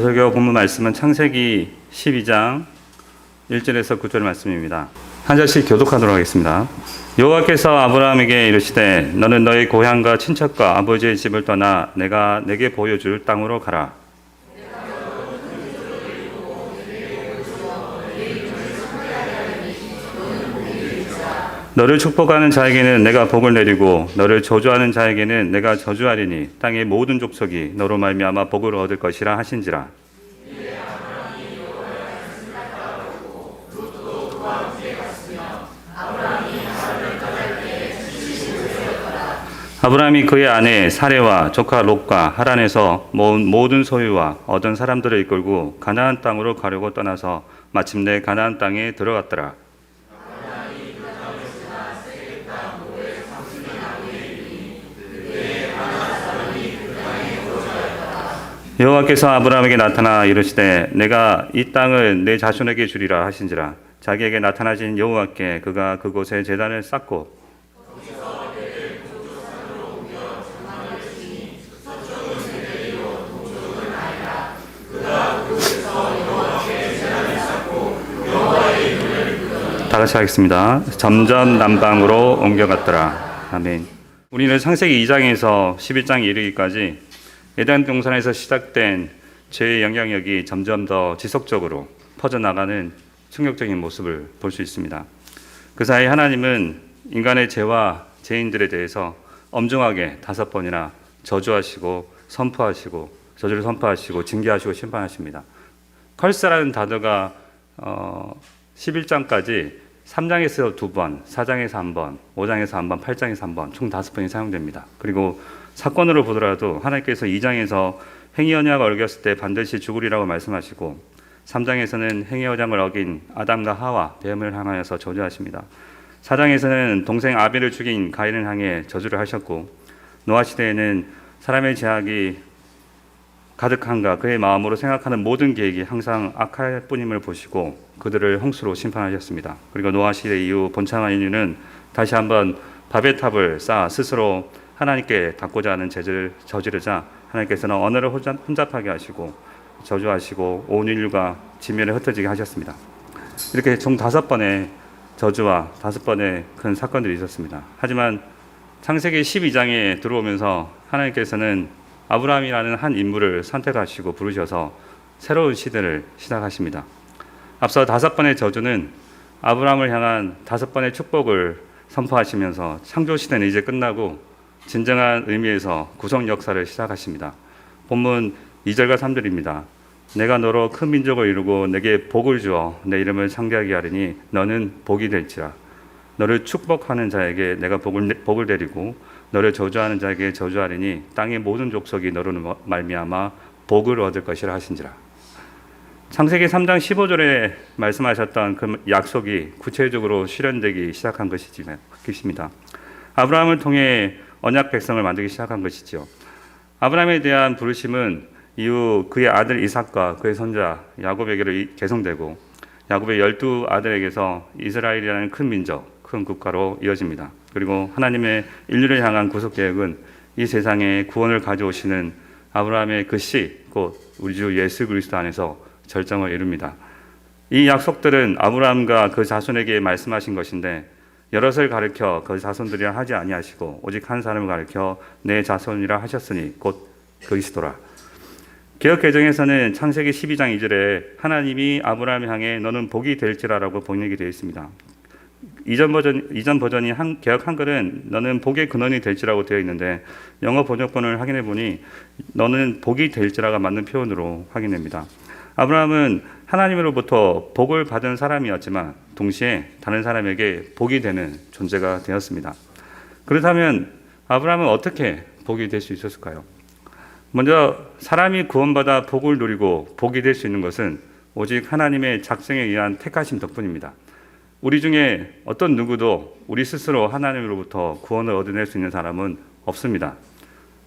설교 본문 말씀은 창세기 12장 1절에서 9절 말씀입니다. 한 절씩 교독하도록 하겠습니다. 여호와께서 아브라함에게 이르시되 너는 너의 고향과 친척과 아버지의 집을 떠나 내가 내게 보여줄 땅으로 가라. 너를 축복하는 자에게는 내가 복을 내리고 너를 저주하는 자에게는 내가 저주하리니 땅의 모든 족속이 너로 말미암아 복을 얻을 것이라 하신지라. 아브라함이 그의 아내 사레와 조카 롯과 하란에서 모은 모든 소유와 얻은 사람들을 이끌고 가나안 땅으로 가려고 떠나서 마침내 가나안 땅에 들어갔더라. 여호와께서 아브라함에게 나타나 이르시되 내가 이 땅을 내 자손에게 주리라 하신지라. 자기에게 나타나신 여호와께 그가 그곳에 제단을 쌓고 다 같이 하겠습니다. 점점 남방으로 옮겨갔더라. 아멘. 우리는 창세기 2장에서 11장 이르기까지 에덴 동산에서 시작된 죄의 영향력이 점점 더 지속적으로 퍼져나가는 충격적인 모습을 볼 수 있습니다. 그 사이 하나님은 인간의 죄와 죄인들에 대해서 엄중하게 5번이나 저주하시고 저주를 선포하시고 징계하시고 심판하십니다. 컬스라는 단어가 11장까지 3장에서 2번, 4장에서 1번, 5장에서 1번, 8장에서 1번 총 5번이 사용됩니다. 그리고 사건으로 보더라도 하나님께서 2장에서 행위 언약을 어겼을 때 반드시 죽으리라고 말씀하시고 3장에서는 행위 언약을 어긴 아담과 하와 뱀을 향하여서 저주하십니다. 4장에서는 동생 아벨을 죽인 가인을 향해 저주를 하셨고 노아 시대에는 사람의 죄악이 가득한가 그의 마음으로 생각하는 모든 계획이 항상 악할 뿐임을 보시고 그들을 홍수로 심판하셨습니다. 그리고 노아 시대 이후 본창한 인류는 다시 한번 바벨 탑을 쌓아 스스로 하나님께 닿고자 하는 죄를 저지르자 하나님께서는 언어를 혼잡하게 하시고 저주하시고 온 인류가 지면에 흩어지게 하셨습니다. 이렇게 총 5번의 저주와 5번의 큰 사건들이 있었습니다. 하지만 창세기 12장에 들어오면서 하나님께서는 아브라함이라는 한 인물을 선택하시고 부르셔서 새로운 시대를 시작하십니다. 앞서 5번의 저주는 아브라함을 향한 5번의 축복을 선포하시면서 창조 시대는 이제 끝나고 진정한 의미에서 구속 역사를 시작하십니다. 본문 2절과 3절입니다. 내가 너로 큰 민족을 이루고 내게 복을 주어 내 이름을 창대하게 하리니 너는 복이 될지라. 너를 축복하는 자에게 내가 복을 내리고 너를 저주하는 자에게 저주하리니 땅의 모든 족속이 너로 말미암아 복을 얻을 것이라 하신지라. 창세기 3장 15절에 말씀하셨던 그 약속이 구체적으로 실현되기 시작한 것입니다. 아브라함을 통해 언약 백성을 만들기 시작한 것이죠. 아브라함에 대한 부르심은 이후 그의 아들 이삭과 그의 손자 야곱에게로 계승되고 야곱의 12아들에게서 이스라엘이라는 큰 민족, 큰 국가로 이어집니다. 그리고 하나님의 인류를 향한 구속 계획은 이 세상에 구원을 가져오시는 아브라함의 그 씨, 곧 우리 주 예수 그리스도 안에서 절정을 이룹니다. 이 약속들은 아브라함과 그 자손에게 말씀하신 것인데 여럿을 가르쳐 그 자손들이라 하지 아니하시고 오직 한 사람을 가르쳐 내 자손이라 하셨으니 곧 그리스도라. 개역 개정에서는 창세기 12장 2절에 하나님이 아브라함을 향해 너는 복이 될지라라고 번역이 되어 있습니다. 이전 버전이 개역 한글은 너는 복의 근원이 될지라고 되어 있는데 영어 번역본을 확인해 보니 너는 복이 될지라가 맞는 표현으로 확인됩니다. 아브라함은 하나님으로부터 복을 받은 사람이었지만 동시에 다른 사람에게 복이 되는 존재가 되었습니다. 그렇다면 아브라함은 어떻게 복이 될 수 있었을까요? 먼저 사람이 구원받아 복을 누리고 복이 될 수 있는 것은 오직 하나님의 작정에 의한 택하심 덕분입니다. 우리 중에 어떤 누구도 우리 스스로 하나님으로부터 구원을 얻어낼 수 있는 사람은 없습니다.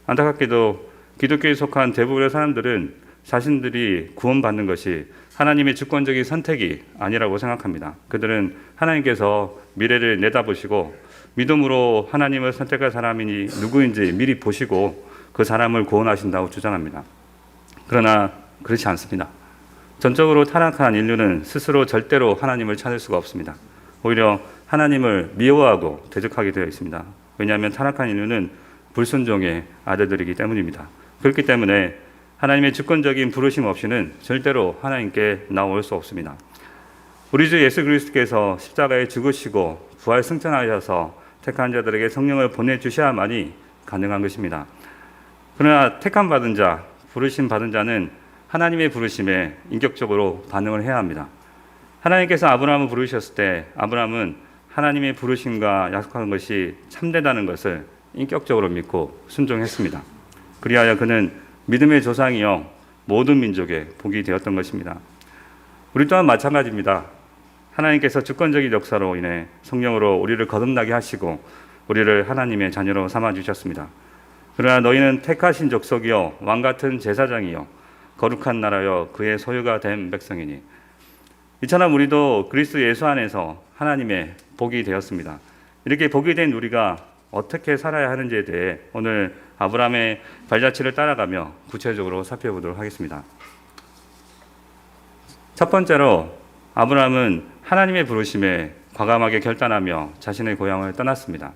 안타깝게도 기독교에 속한 대부분의 사람들은 자신들이 구원받는 것이 하나님의 주권적인 선택이 아니라고 생각합니다. 그들은 하나님께서 미래를 내다보시고 믿음으로 하나님을 선택할 사람이 누구인지 미리 보시고 그 사람을 구원하신다고 주장합니다. 그러나 그렇지 않습니다. 전적으로 타락한 인류는 스스로 절대로 하나님을 찾을 수가 없습니다. 오히려 하나님을 미워하고 대적하게 되어 있습니다. 왜냐하면 타락한 인류는 불순종의 아들들이기 때문입니다. 그렇기 때문에 하나님의 주권적인 부르심 없이는 절대로 하나님께 나올 수 없습니다. 우리 주 예수 그리스도께서 십자가에 죽으시고 부활 승천하셔서 택한 자들에게 성령을 보내주셔야만이 가능한 것입니다. 그러나 택함 받은 자, 부르심 받은 자는 하나님의 부르심에 인격적으로 반응을 해야 합니다. 하나님께서 아브라함을 부르셨을 때 아브라함은 하나님의 부르심과 약속한 것이 참되다는 것을 인격적으로 믿고 순종했습니다. 그리하여 그는 믿음의 조상이요 모든 민족의 복이 되었던 것입니다. 우리 또한 마찬가지입니다. 하나님께서 주권적인 역사로 인해 성령으로 우리를 거듭나게 하시고 우리를 하나님의 자녀로 삼아주셨습니다. 그러나 너희는 택하신 족속이요 왕같은 제사장이요 거룩한 나라여 그의 소유가 된 백성이니. 이처럼 우리도 그리스도 예수 안에서 하나님의 복이 되었습니다. 이렇게 복이 된 우리가 어떻게 살아야 하는지에 대해 오늘 아브라함의 발자취를 따라가며 구체적으로 살펴보도록 하겠습니다. 첫 번째로 아브라함은 하나님의 부르심에 과감하게 결단하며 자신의 고향을 떠났습니다.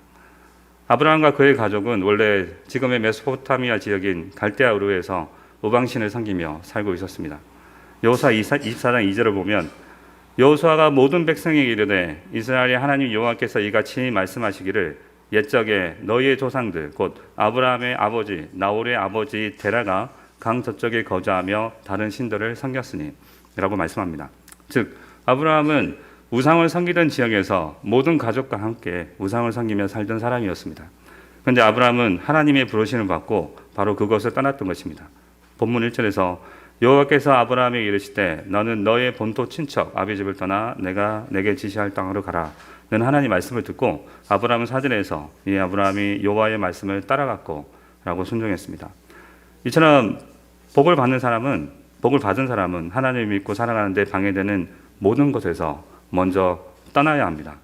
아브라함과 그의 가족은 원래 지금의 메소포타미아 지역인 갈대아 우르에서 우방신을 섬기며 살고 있었습니다. 여호수아 24장 2절을 보면 여호수아가 모든 백성에게 이르되 이스라엘의 하나님 여호와께서 이같이 말씀하시기를 옛적에 너희의 조상들 곧 아브라함의 아버지 나홀의 아버지 데라가 강 저쪽에 거주하며 다른 신들을 섬겼으니 라고 말씀합니다. 즉 아브라함은 우상을 섬기던 지역에서 모든 가족과 함께 우상을 섬기며 살던 사람이었습니다. 그런데 아브라함은 하나님의 부르심을 받고 바로 그것을 떠났던 것입니다. 본문 1절에서 여호와께서 아브라함에게 이르시되 너는 너의 본토 친척 아비 집을 떠나 내가 내게 지시할 땅으로 가라. 는 하나님 말씀을 듣고 아브라함은 4절에서 이 아브라함이 여호와의 말씀을 따라갔고 라고 순종했습니다. 이처럼 복을 받은 사람은 하나님을 믿고 살아가는데 방해되는 모든 것에서 먼저 떠나야 합니다.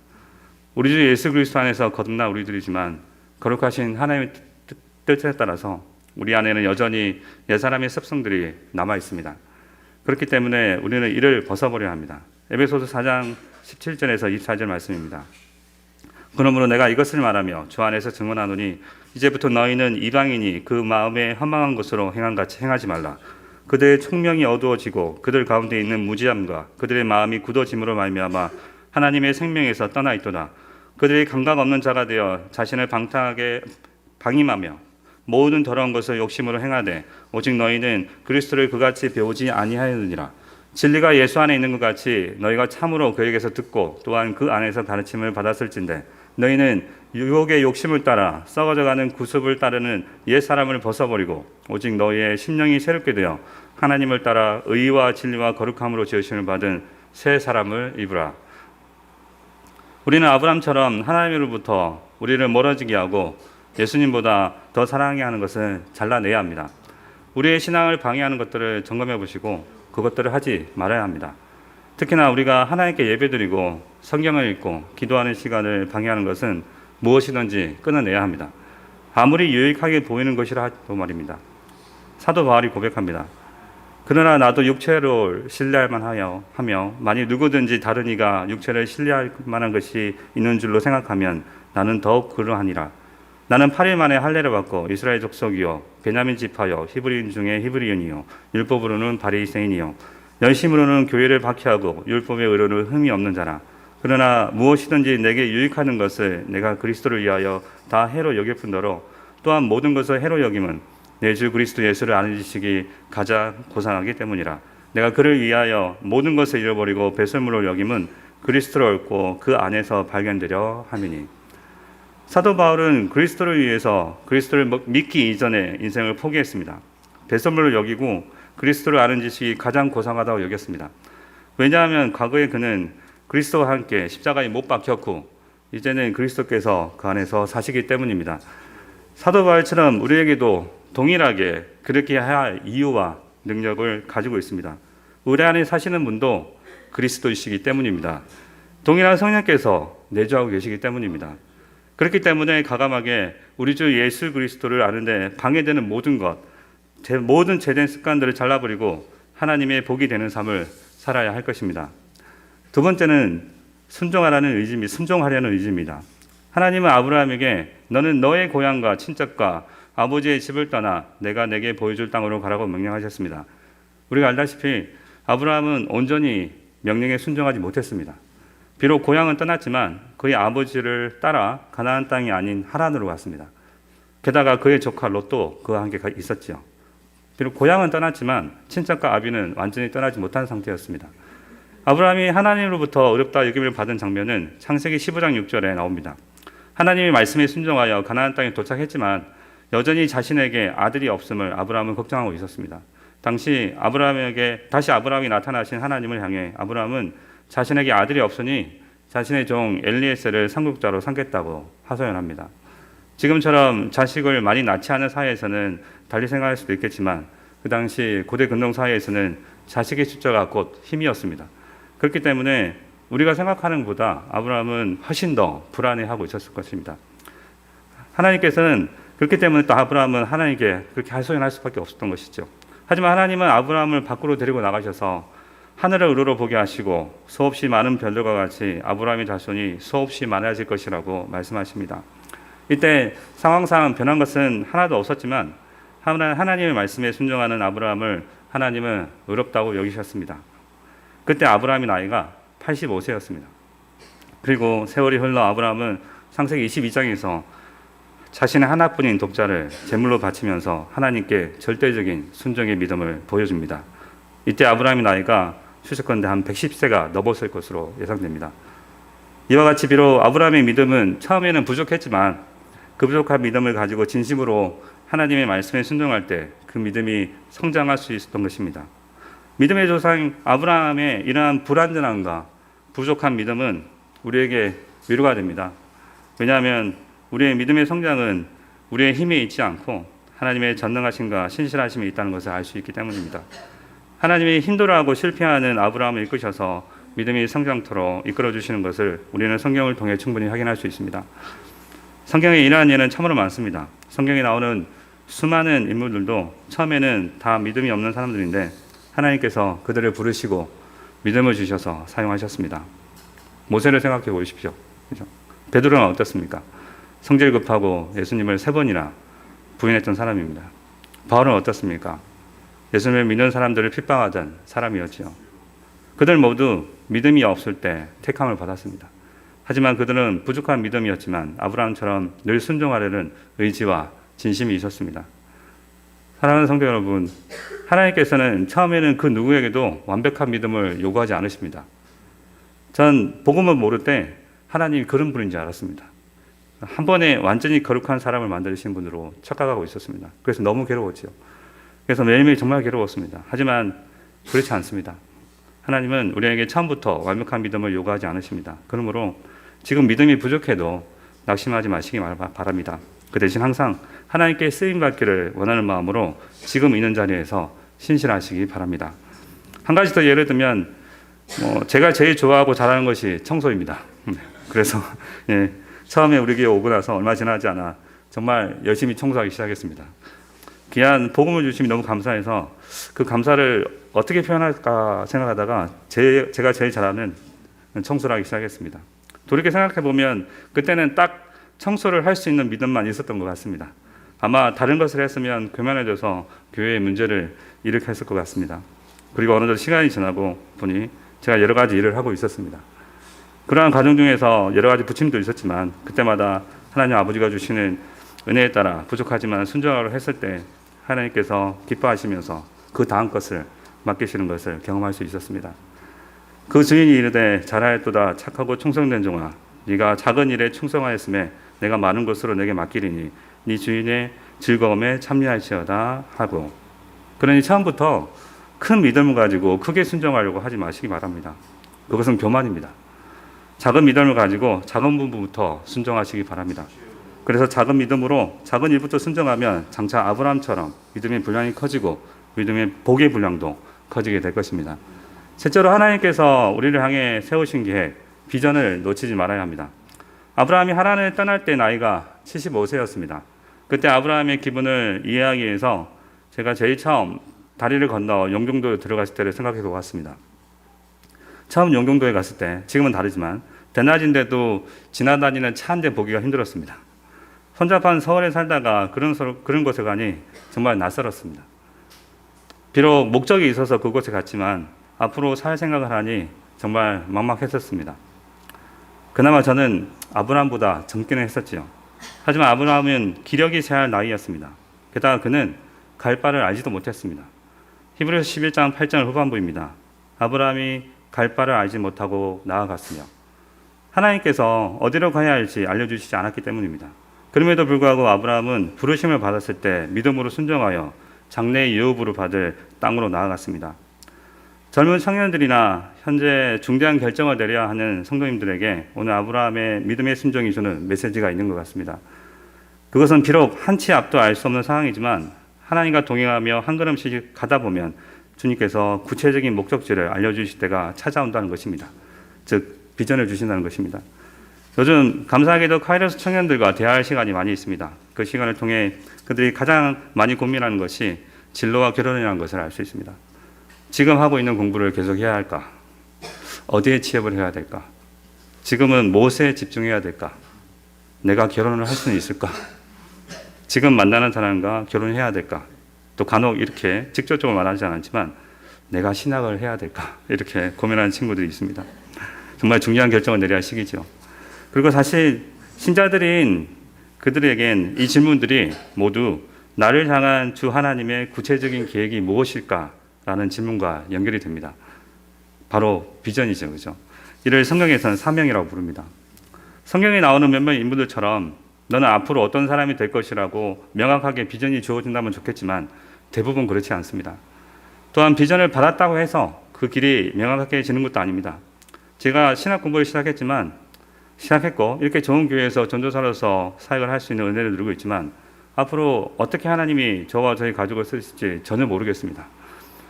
우리 주 예수 그리스도 안에서 거듭난 우리들이지만 거룩하신 하나님의 뜻에 따라서 우리 안에는 여전히 옛사람의 습성들이 남아 있습니다. 그렇기 때문에 우리는 이를 벗어버려야 합니다. 에베소서 4장 17절에서 24절 말씀입니다. 그러므로 내가 이것을 말하며 주 안에서 증언하노니 이제부터 너희는 이방인이 그 마음에 허망한 것으로 행한같이 행하지 말라. 그들의 총명이 어두워지고 그들 가운데 있는 무지함과 그들의 마음이 굳어짐으로 말미암아 하나님의 생명에서 떠나 있도다. 그들이 감각 없는 자가 되어 자신을 방탕하게 방임하며 모든 더러운 것을 욕심으로 행하되 오직 너희는 그리스도를 그같이 배우지 아니하였느니라. 진리가 예수 안에 있는 것 같이 너희가 참으로 그에게서 듣고 또한 그 안에서 가르침을 받았을진데 너희는 유혹의 욕심을 따라 썩어져가는 구습을 따르는 옛 사람을 벗어버리고 오직 너희의 심령이 새롭게 되어 하나님을 따라 의와 진리와 거룩함으로 지으심을 받은 새 사람을 입으라. 우리는 아브라함처럼 하나님으로부터 우리를 멀어지게 하고 예수님보다 더 사랑하게 하는 것을 잘라내야 합니다. 우리의 신앙을 방해하는 것들을 점검해 보시고 그것들을 하지 말아야 합니다. 특히나 우리가 하나님께 예배드리고 성경을 읽고 기도하는 시간을 방해하는 것은 무엇이든지 끊어내야 합니다. 아무리 유익하게 보이는 것이라도 말입니다. 사도 바울이 고백합니다. 그러나 나도 육체를 신뢰할 만하며 만일 누구든지 다른 이가 육체를 신뢰할 만한 것이 있는 줄로 생각하면 나는 더욱 그러하니라. 나는 8일 만에 할례를 받고 이스라엘 족속이요 베냐민 지파요 히브리인 중에 히브리인이요 율법으로는 바리새인이요 열심으로는 교회를 박해하고 율법의 의로는 흠이 없는 자라. 그러나 무엇이든지 내게 유익하는 것을 내가 그리스도를 위하여 다 해로 여길 뿐더러 또한 모든 것을 해로 여김은 내 주 그리스도 예수를 아는 지식이 가장 고상하기 때문이라. 내가 그를 위하여 모든 것을 잃어버리고 배설물로 여김은 그리스도를 얻고 그 안에서 발견되려 함이니. 사도 바울은 그리스도를 위해서 그리스도를 믿기 이전에 인생을 포기했습니다. 배설물을 여기고 그리스도를 아는 지식이 가장 고상하다고 여겼습니다. 왜냐하면 과거에 그는 그리스도와 함께 십자가에 못 박혔고 이제는 그리스도께서 그 안에서 사시기 때문입니다. 사도 바울처럼 우리에게도 동일하게 그렇게 해야 할 이유와 능력을 가지고 있습니다. 우리 안에 사시는 분도 그리스도이시기 때문입니다. 동일한 성령께서 내주하고 계시기 때문입니다. 그렇기 때문에 과감하게 우리 주 예수 그리스도를 아는데 방해되는 모든 것, 모든 죄된 습관들을 잘라버리고 하나님의 복이 되는 삶을 살아야 할 것입니다. 두 번째는 순종하라는 의지 및 순종하려는 의지입니다. 하나님은 아브라함에게 너는 너의 고향과 친척과 아버지의 집을 떠나 내가 내게 보여줄 땅으로 가라고 명령하셨습니다. 우리가 알다시피 아브라함은 온전히 명령에 순종하지 못했습니다. 비록 고향은 떠났지만 그의 아버지를 따라 가나안 땅이 아닌 하란으로 갔습니다. 게다가 그의 조카 롯도 그와 함께 있었지요. 비록 고향은 떠났지만 친척과 아비는 완전히 떠나지 못한 상태였습니다. 아브라함이 하나님으로부터 어렵다 여김을 받은 장면은 창세기 15장 6절에 나옵니다. 하나님의 말씀에 순종하여 가나안 땅에 도착했지만 여전히 자신에게 아들이 없음을 아브라함은 걱정하고 있었습니다. 당시 아브라함이 나타나신 하나님을 향해 아브라함은 자신에게 아들이 없으니 자신의 종 엘리에셀을 상속자로 삼겠다고 하소연합니다. 지금처럼 자식을 많이 낳지 않은 사회에서는 달리 생각할 수도 있겠지만 그 당시 고대 근동 사회에서는 자식의 숫자가 곧 힘이었습니다. 그렇기 때문에 우리가 생각하는 것보다 아브라함은 훨씬 더 불안해하고 있었을 것입니다. 하나님께서는 그렇기 때문에 또 아브라함은 하나님께 그렇게 하소연할 수밖에 없었던 것이죠. 하지만 하나님은 아브라함을 밖으로 데리고 나가셔서 하늘을 우러러 보게 하시고 수없이 많은 별들과 같이 아브라함의 자손이 수없이 많아질 것이라고 말씀하십니다. 이때 상황상 변한 것은 하나도 없었지만 하나님의 말씀에 순종하는 아브라함을 하나님은 의롭다고 여기셨습니다. 그때 아브라함의 나이가 85세였습니다. 그리고 세월이 흘러 아브라함은 창세기 22장에서 자신의 하나뿐인 독자를 제물로 바치면서 하나님께 절대적인 순종의 믿음을 보여줍니다. 이때 아브라함의 나이가 추측컨대 한 110세가 넘었을 것으로 예상됩니다. 이와 같이 비록 아브라함의 믿음은 처음에는 부족했지만 그 부족한 믿음을 가지고 진심으로 하나님의 말씀에 순종할 때 그 믿음이 성장할 수 있었던 것입니다. 믿음의 조상 아브라함의 이러한 불완전함과 부족한 믿음은 우리에게 위로가 됩니다. 왜냐하면 우리의 믿음의 성장은 우리의 힘에 있지 않고 하나님의 전능하심과 신실하심이 있다는 것을 알 수 있기 때문입니다. 하나님이 힘들어하고 실패하는 아브라함을 이끄셔서 믿음이 성장토록 이끌어주시는 것을 우리는 성경을 통해 충분히 확인할 수 있습니다. 성경에 이러한 예는 참으로 많습니다. 성경에 나오는 수많은 인물들도 처음에는 다 믿음이 없는 사람들인데 하나님께서 그들을 부르시고 믿음을 주셔서 사용하셨습니다. 모세를 생각해 보십시오. 그렇죠? 베드로는 어떻습니까? 성질 급하고 예수님을 3번이나 부인했던 사람입니다. 바울은 어떻습니까? 예수님을 믿는 사람들을 핍박하던 사람이었지요. 그들 모두 믿음이 없을 때 택함을 받았습니다. 하지만 그들은 부족한 믿음이었지만 아브라함처럼 늘 순종하려는 의지와 진심이 있었습니다. 사랑하는 성도 여러분, 하나님께서는 처음에는 그 누구에게도 완벽한 믿음을 요구하지 않으십니다. 전 복음을 모를 때 하나님이 그런 분인지 알았습니다. 한 번에 완전히 거룩한 사람을 만드신 분으로 착각하고 있었습니다. 그래서 너무 괴로웠죠. 그래서 매일매일 정말 괴로웠습니다. 하지만 그렇지 않습니다. 하나님은 우리에게 처음부터 완벽한 믿음을 요구하지 않으십니다. 그러므로 지금 믿음이 부족해도 낙심하지 마시기 바랍니다. 그 대신 항상 하나님께 쓰임받기를 원하는 마음으로 지금 있는 자리에서 신실하시기 바랍니다. 한 가지 더 예를 들면 제가 제일 좋아하고 잘하는 것이 청소입니다. 그래서 처음에 우리 교회 오고 나서 얼마 지나지 않아 정말 열심히 청소하기 시작했습니다. 귀한 복음을 주심이 너무 감사해서 그 감사를 어떻게 표현할까 생각하다가 제가 제일 잘하는 청소를 하기 시작했습니다. 돌이켜 생각해보면 그때는 딱 청소를 할 수 있는 믿음만 있었던 것 같습니다. 아마 다른 것을 했으면 교만해져서 교회에 문제를 일으켰을 것 같습니다. 그리고 어느 정도 시간이 지나고 보니 제가 여러 가지 일을 하고 있었습니다. 그러한 과정 중에서 여러 가지 부침도 있었지만 그때마다 하나님 아버지가 주시는 은혜에 따라 부족하지만 순종하려 했을 때 하나님께서 기뻐하시면서 그 다음 것을 맡기시는 것을 경험할 수 있었습니다. 그 주인이 이르되 잘하였도다 착하고 충성된 종아 네가 작은 일에 충성하였음에 내가 많은 것으로 내게 맡기리니 네 주인의 즐거움에 참여할지어다 하고. 그러니 처음부터 큰 믿음을 가지고 크게 순종하려고 하지 마시기 바랍니다. 그것은 교만입니다. 작은 믿음을 가지고 작은 부분부터 순종하시기 바랍니다. 그래서 작은 믿음으로 작은 일부터 순종하면 장차 아브라함처럼 믿음의 분량이 커지고 믿음의 복의 분량도 커지게 될 것입니다. 셋째로 하나님께서 우리를 향해 세우신 계획, 비전을 놓치지 말아야 합니다. 아브라함이 하란을 떠날 때 나이가 75세였습니다. 그때 아브라함의 기분을 이해하기 위해서 제가 제일 처음 다리를 건너 영종도에 들어갔을 때를 생각해 보았습니다. 처음 영종도에 갔을 때, 지금은 다르지만 대낮인데도 지나다니는 차 한 대 보기가 힘들었습니다. 혼잡한 서울에 살다가 그런 곳에 가니 정말 낯설었습니다. 비록 목적이 있어서 그곳에 갔지만 앞으로 살 생각을 하니 정말 막막했었습니다. 그나마 저는 아브라함보다 젊기는 했었지요. 하지만 아브라함은 기력이 쇠할 나이였습니다. 게다가 그는 갈 바를 알지도 못했습니다. 히브리서 11장 8절 후반부입니다. 아브라함이 갈 바를 알지 못하고 나아갔으며, 하나님께서 어디로 가야 할지 알려주시지 않았기 때문입니다. 그럼에도 불구하고 아브라함은 부르심을 받았을 때 믿음으로 순종하여 장래의 유업으로 받을 땅으로 나아갔습니다. 젊은 청년들이나 현재 중대한 결정을 내려야 하는 성도님들에게 오늘 아브라함의 믿음의 순종이 주는 메시지가 있는 것 같습니다. 그것은 비록 한치 앞도 알 수 없는 상황이지만 하나님과 동행하며 한 걸음씩 가다 보면 주님께서 구체적인 목적지를 알려주실 때가 찾아온다는 것입니다. 즉 비전을 주신다는 것입니다. 요즘 감사하게도 카이로스 청년들과 대화할 시간이 많이 있습니다. 그 시간을 통해 그들이 가장 많이 고민하는 것이 진로와 결혼이라는 것을 알 수 있습니다. 지금 하고 있는 공부를 계속 해야 할까? 어디에 취업을 해야 될까? 지금은 무엇에 집중해야 될까? 내가 결혼을 할 수는 있을까? 지금 만나는 사람과 결혼해야 될까? 또 간혹 이렇게 직접적으로 말하지 않았지만 내가 신학을 해야 될까? 이렇게 고민하는 친구들이 있습니다. 정말 중요한 결정을 내려야 할 시기죠. 그리고 사실 신자들인 그들에겐 이 질문들이 모두 나를 향한 주 하나님의 구체적인 계획이 무엇일까라는 질문과 연결이 됩니다. 바로 비전이죠, 그죠? 이를 성경에서는 사명이라고 부릅니다. 성경에 나오는 몇몇 인물들처럼 너는 앞으로 어떤 사람이 될 것이라고 명확하게 비전이 주어진다면 좋겠지만 대부분 그렇지 않습니다. 또한 비전을 받았다고 해서 그 길이 명확해지는 것도 아닙니다. 제가 신학 공부를 시작했고 이렇게 좋은 교회에서 전도사로서 사역을 할 수 있는 은혜를 누리고 있지만 앞으로 어떻게 하나님이 저와 저희 가족을 쓰실지 전혀 모르겠습니다.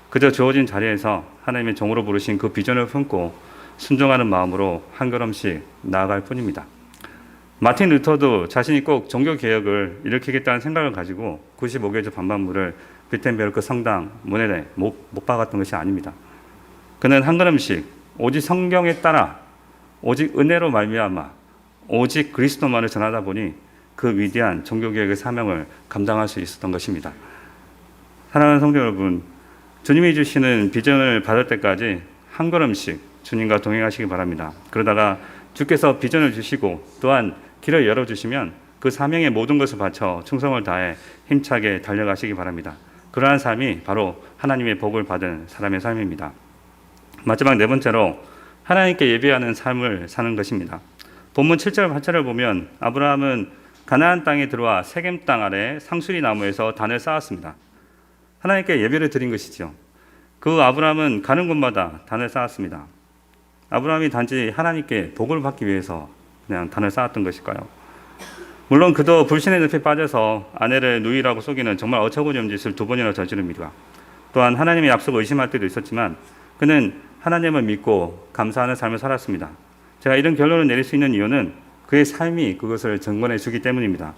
그저 주어진 자리에서 하나님의 종으로 부르신 그 비전을 품고 순종하는 마음으로 한 걸음씩 나아갈 뿐입니다. 마틴 루터도 자신이 꼭 종교개혁을 일으키겠다는 생각을 가지고 95개조 반박문을 비텐베르크 성당 문에 못 박았던 것이 아닙니다. 그는 한 걸음씩 오직 성경에 따라 오직 은혜로 말미암아 오직 그리스도만을 전하다 보니 그 위대한 종교개혁의 사명을 감당할 수 있었던 것입니다. 사랑하는 성도 여러분, 주님이 주시는 비전을 받을 때까지 한 걸음씩 주님과 동행하시기 바랍니다. 그러다가 주께서 비전을 주시고 또한 길을 열어주시면 그 사명의 모든 것을 바쳐 충성을 다해 힘차게 달려가시기 바랍니다. 그러한 삶이 바로 하나님의 복을 받은 사람의 삶입니다. 마지막 네 번째로 하나님께 예배하는 삶을 사는 것입니다. 본문 7절 8절을 보면 아브라함은 가나안 땅에 들어와 세겜 땅 아래 상수리 나무에서 단을 쌓았습니다. 하나님께 예배를 드린 것이죠. 그 아브라함은 가는 곳마다 단을 쌓았습니다. 아브라함이 단지 하나님께 복을 받기 위해서 그냥 단을 쌓았던 것일까요? 물론 그도 불신의 늪에 빠져서 아내를 누이라고 속이는 정말 어처구니없는 짓을 2번이나 저지릅니다. 또한 하나님의 약속을 의심할 때도 있었지만 그는 하나님을 믿고 감사하는 삶을 살았습니다. 제가 이런 결론을 내릴 수 있는 이유는 그의 삶이 그것을 증거해 주기 때문입니다.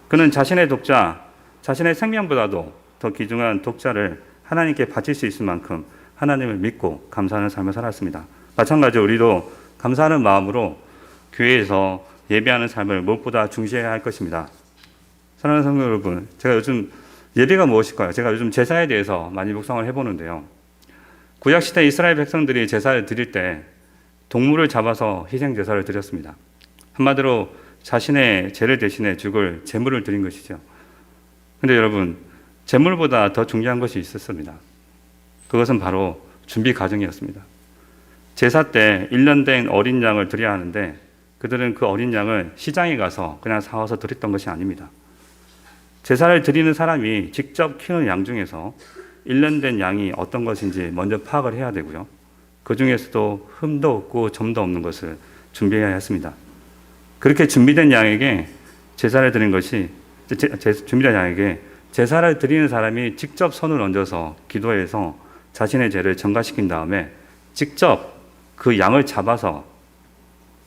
그는 자신의 독자, 자신의 생명보다도 더 귀중한 독자를 하나님께 바칠 수 있을 만큼 하나님을 믿고 감사하는 삶을 살았습니다. 마찬가지로 우리도 감사하는 마음으로 교회에서 예배하는 삶을 무엇보다 중시해야 할 것입니다. 사랑하는 성도 여러분, 제가 요즘 예배가 무엇일까요? 제가 요즘 제사에 대해서 많이 묵상을 해보는데요. 구약시대 이스라엘 백성들이 제사를 드릴 때 동물을 잡아서 희생 제사를 드렸습니다. 한마디로 자신의 죄를 대신해 죽을 제물을 드린 것이죠. 그런데 여러분, 제물보다 더 중요한 것이 있었습니다. 그것은 바로 준비 과정이었습니다. 제사 때 1년 된 어린 양을 드려야 하는데 그들은 그 어린 양을 시장에 가서 그냥 사와서 드렸던 것이 아닙니다. 제사를 드리는 사람이 직접 키우는 양 중에서 1년 된 양이 어떤 것인지 먼저 파악을 해야 되고요. 그 중에서도 흠도 없고 점도 없는 것을 준비해야 했습니다. 그렇게 준비된 양에게 제사를 드린 것이 준비된 양에게 제사를 드리는 사람이 직접 손을 얹어서 기도해서 자신의 죄를 전가시킨 다음에 직접 그 양을 잡아서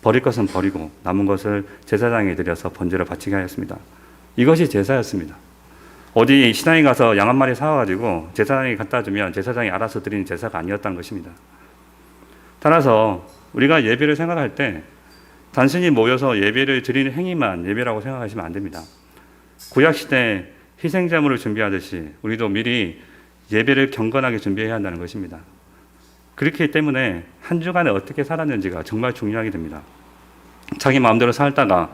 버릴 것은 버리고 남은 것을 제사장에 드려서 번제를 바치게 하였습니다. 이것이 제사였습니다. 어디 시장에 가서 양 한 마리 사와가지고 제사장이 갖다 주면 제사장이 알아서 드리는 제사가 아니었다는 것입니다. 따라서 우리가 예배를 생각할 때 단순히 모여서 예배를 드리는 행위만 예배라고 생각하시면 안 됩니다. 구약시대 희생제물을 준비하듯이 우리도 미리 예배를 경건하게 준비해야 한다는 것입니다. 그렇기 때문에 한 주간에 어떻게 살았는지가 정말 중요하게 됩니다. 자기 마음대로 살다가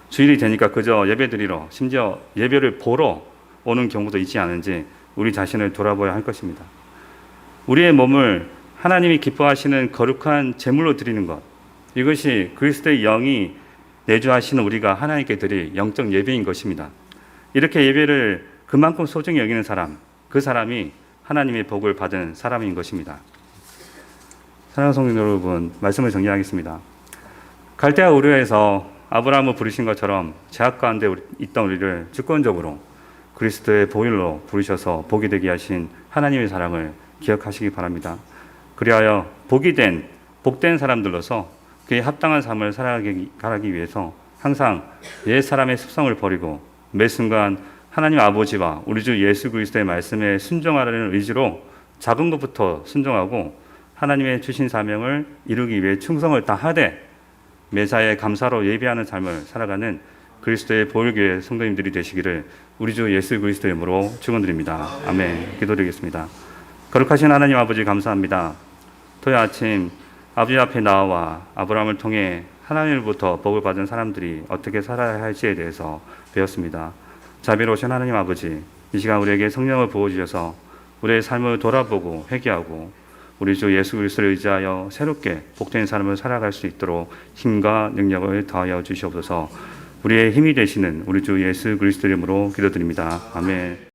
주일이 되니까 그저 예배 드리러, 심지어 예배를 보러 오는 경우도 있지 않은지 우리 자신을 돌아봐야 할 것입니다. 우리의 몸을 하나님이 기뻐하시는 거룩한 제물로 드리는 것, 이것이 그리스도의 영이 내주하시는 우리가 하나님께 드릴 영적 예배인 것입니다. 이렇게 예배를 그만큼 소중히 여기는 사람, 그 사람이 하나님의 복을 받은 사람인 것입니다. 사랑하는 성도 여러분, 말씀을 정리하겠습니다. 갈대아 우르에서 아브라함을 부르신 것처럼 제약 가운데 있던 우리를 주권적으로 그리스도의 보혈로 부르셔서 복이 되게 하신 하나님의 사랑을 기억하시기 바랍니다. 그리하여 복된 사람들로서 그에 합당한 삶을 살아가기 위해서 항상 옛 사람의 습성을 버리고 매 순간 하나님 아버지와 우리 주 예수 그리스도의 말씀에 순종하라는 의지로 작은 것부터 순종하고 하나님의 주신 사명을 이루기 위해 충성을 다하되 매사에 감사로 예배하는 삶을 살아가는 그리스도의 보혈교회 성도님들이 되시기를 우리 주 예수 그리스도의 이름으로 축원드립니다. 아멘. 기도드리겠습니다. 거룩하신 하나님 아버지 감사합니다. 토요일 아침 아버지 앞에 나와 아브라함을 통해 하나님으로부터 복을 받은 사람들이 어떻게 살아야 할지에 대해서 배웠습니다. 자비로우신 하나님 아버지, 이 시간 우리에게 성령을 부어주셔서 우리의 삶을 돌아보고 회개하고 우리 주 예수 그리스도를 의지하여 새롭게 복된 삶을 살아갈 수 있도록 힘과 능력을 더하여 주시옵소서. 우리의 힘이 되시는 우리 주 예수 그리스도 이름으로 기도드립니다. 아멘.